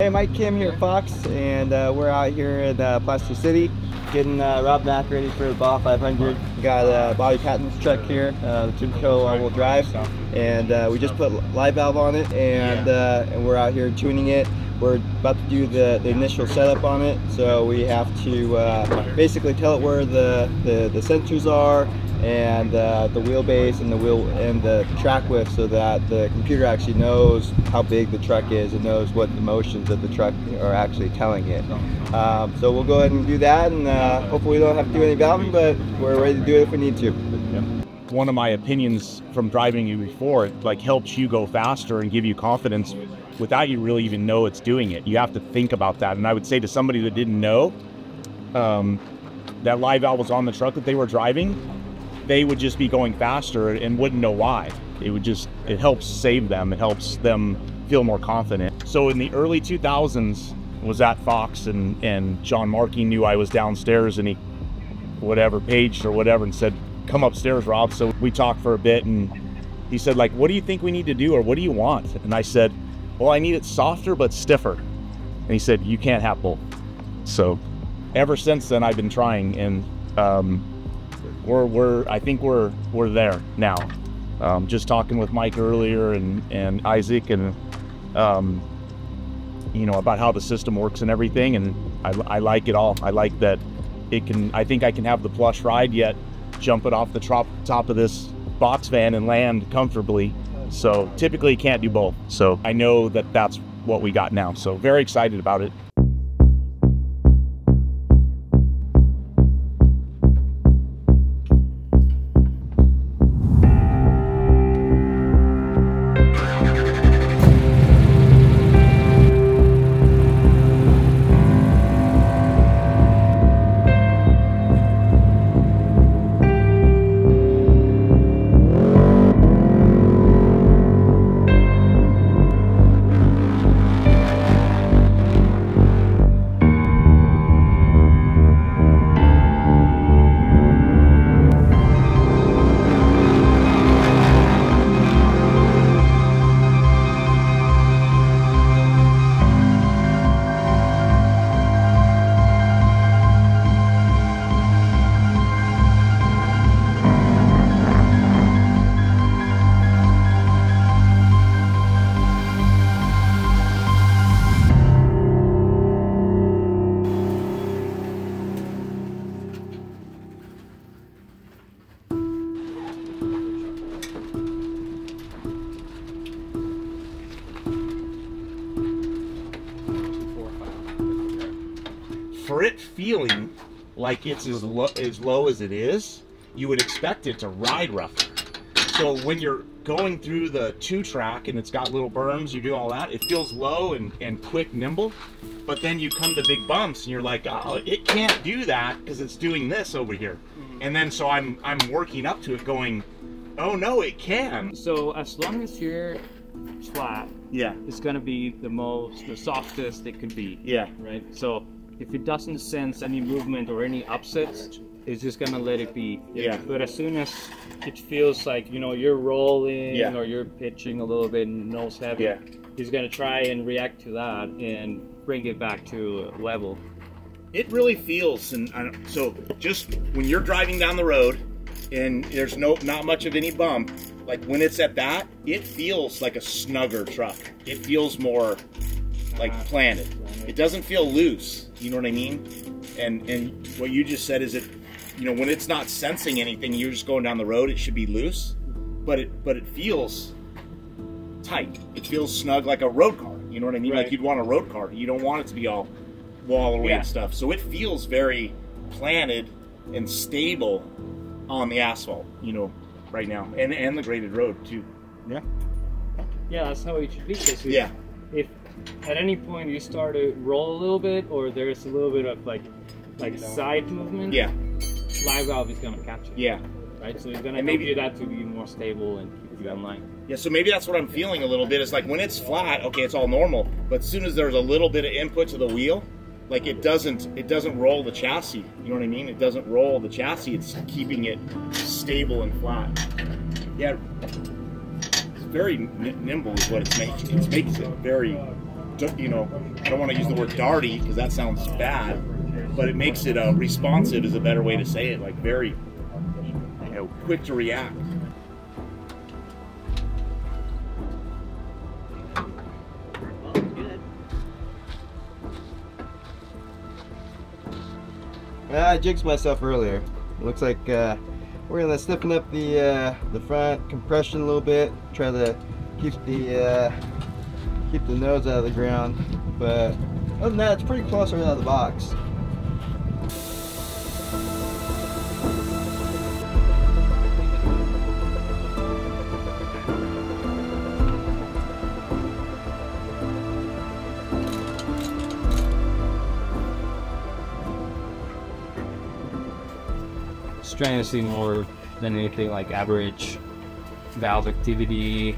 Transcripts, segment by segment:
Hey, Mike Kim here at Fox, and we're out here at Plaster City getting Rob Mac ready for the Baja 500. We got Bobby Patton's truck here, the Jimco all-wheel drive, and we just put live valve on it, and we're out here tuning it. We're about to do the initial setup on it, so we have to basically tell it where the sensors are, and the wheelbase and the track width, so that the computer actually knows how big the truck is and knows what the motions of the truck are actually telling it. So we'll go ahead and do that, and hopefully we don't have to do any valving, but we're ready to do it if we need to. One of my opinions from driving you before, it like helps you go faster and give you confidence without you really even know it's doing it. You have to think about that. And I would say to somebody that didn't know that live valve was on the truck that they were driving, they would just be going faster and wouldn't know why. It helps save them. It helps them feel more confident. So in the early 2000s, was at Fox, and John Markey knew I was downstairs, and he paged or whatever and said, "Come upstairs, Rob." So we talked for a bit, and he said, like, "What do you think we need to do, or what do you want?" And I said, "Well, I need it softer but stiffer." And he said, "You can't have both." So ever since then I've been trying, and I think we're there now. Just talking with Mike earlier and Isaac, and you know, about how the system works and everything, and I like it all. I like that I think I can have the plush ride yet jump it off the top of this box van and land comfortably. So typically you can't do both. So I know that that's what we got now. So very excited about it. For it feeling like it's as low as it is, you would expect it to ride rougher. So when you're going through the 2-track and it's got little berms, you do all that, it feels low and quick, nimble. But then you come to big bumps and you're like, oh, it can't do that because it's doing this over here. And then so I'm working up to it going, oh no, it can. So as long as you're flat, yeah, it's gonna be the softest it could be. Yeah. Right? So if it doesn't sense any movement or any upsets, it's just gonna let it be. Yeah. But as soon as it feels like, you know, you're rolling, yeah, or you're pitching a little bit nose heavy, yeah, he's gonna try and react to that and bring it back to level. It really feels, and so just when you're driving down the road and there's not much of any bump, like when it's at that, it feels like a snugger truck. It feels more like planted. It doesn't feel loose, you know what I mean? And what you just said is that, you know, when it's not sensing anything, you're just going down the road, it should be loose, but it feels tight. It feels snug like a road car, you know what I mean? Right. Like you'd want a road car. You don't want it to be all wallowy and stuff. So it feels very planted and stable on the asphalt, you know, right now, and the graded road too. Yeah. Yeah, that's how it should be. Yeah. If at any point you start to roll a little bit, or there's a little bit of like side movement, yeah, live valve is gonna catch it. Yeah. Right. So it's gonna help you that to be more stable and keep you in line. Yeah. So maybe that's what I'm feeling a little bit. Is like when it's flat, okay, it's all normal, but as soon as there's a little bit of input to the wheel, like it doesn't roll the chassis. You know what I mean? It doesn't roll the chassis. It's keeping it stable and flat. Yeah. It's very nimble is what it's making. It makes it very you know, I don't want to use the word darty because that sounds bad, but it makes it responsive is a better way to say it, like very, you know, quick to react. I jinxed myself earlier. Looks like we're gonna stiffen up the front compression a little bit. Try to keep the nose out of the ground. But other than that, it's pretty close right out of the box. Just trying to see more than anything like average valve activity,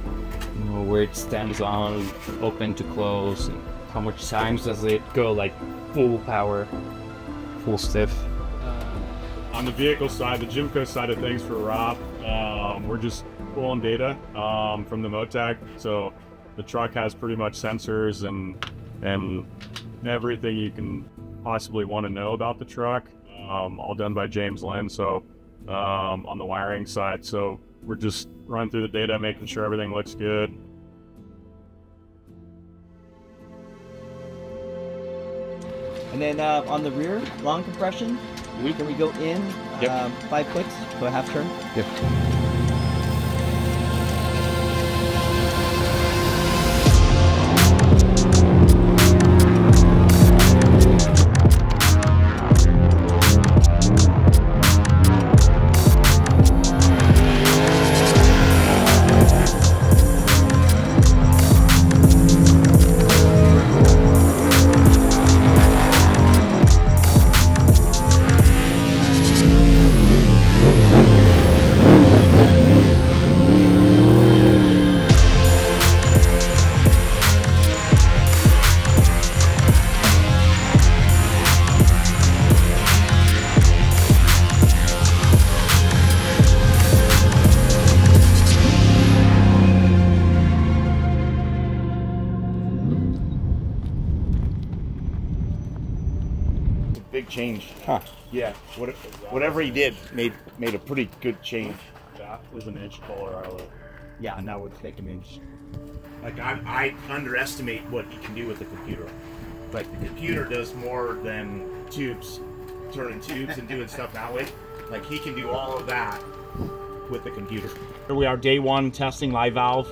you know, where it stands on, open to close, and how much times does it go like full power, full stiff. On the vehicle side, the Jimco side of things for Rob, we're just pulling data from the Motag. So the truck has pretty much sensors and everything you can possibly want to know about the truck. All done by James Lynn, so on the wiring side. So we're just running through the data, making sure everything looks good. And then on the rear, long compression, can we go in 5 clicks, so a half turn? Yep. Big change. Huh. Yeah. Whatever he did made a pretty good change. That was an inch taller. Yeah, and that would take an inch. Like I underestimate what he can do with the computer. Like the computer does more than tubes, turning tubes and doing stuff that way. Like he can do all of that with the computer. Here we are, day one, testing live valve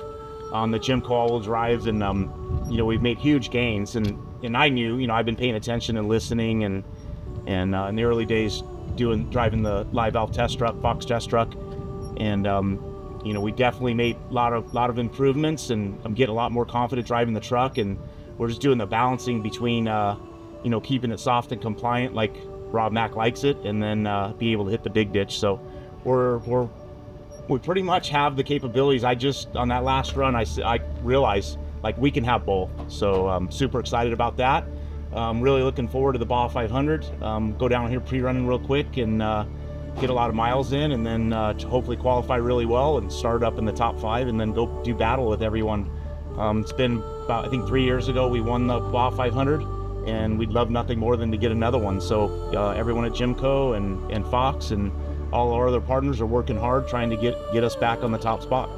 on the Jimco all-wheel drives, and you know, we've made huge gains. And I knew, you know, I've been paying attention and listening, and in the early days driving the live valve test truck, FOX test truck, and you know, we definitely made a lot of improvements, and I'm getting a lot more confident driving the truck, and we're just doing the balancing between you know, keeping it soft and compliant like Rob Mac likes it, and then be able to hit the big ditch. So we pretty much have the capabilities. On that last run, I realized like we can have both. So I'm super excited about that. Really looking forward to the Baja 500. Go down here pre-running real quick and get a lot of miles in, and then to hopefully qualify really well and start up in the top 5, and then go do battle with everyone. It's been about, I think 3 years ago we won the Baja 500, and we'd love nothing more than to get another one. So everyone at Jimco and FOX and all our other partners are working hard trying to get us back on the top spot.